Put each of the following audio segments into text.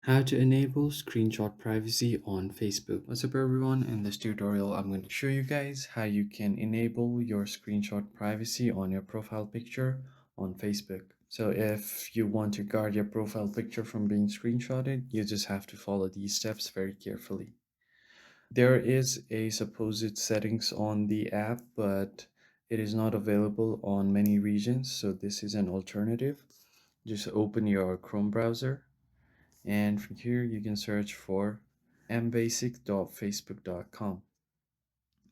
How to enable screenshot privacy on Facebook. What's up everyone? In this tutorial I'm going to show you guys how you can enable your screenshot privacy on your profile picture on Facebook. So if you want to guard your profile picture from being screenshotted, you just have to follow these steps very carefully. There is a supposed settings on the app, but it is not available on many regions, so this is an alternative. Just open your Chrome browser, and from here you can search for mbasic.facebook.com,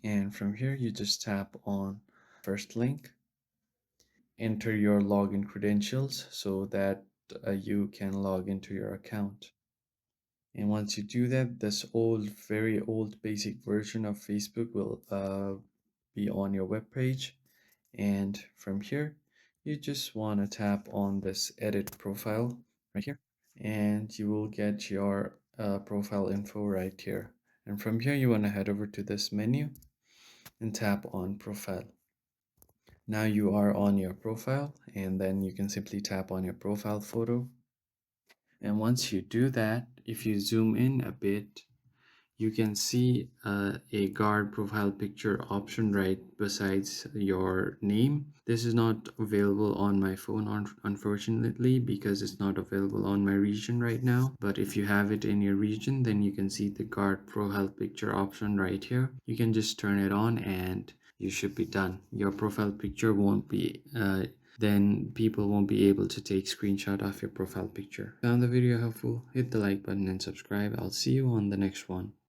and from here you just tap on first link, enter your login credentials so that you can log into your account. And once you do that, this very old basic version of Facebook will be on your web page. And from here you just want to tap on this edit profile right here, and you will get your profile info right here. And from here you want to head over to this menu and tap on profile. Now you are on your profile, and then you can simply tap on your profile photo. And once you do that, if you zoom in a bit, you can see a guard profile picture option right besides your name. This is not available on my phone, unfortunately, because it's not available on my region right now. But if you have it in your region, then you can see the guard profile picture option right here. You can just turn it on and you should be done. Your profile picture won't be then people won't be able to take screenshot of your profile picture. Found the video helpful? Hit the like button and subscribe. I'll see you on the next one.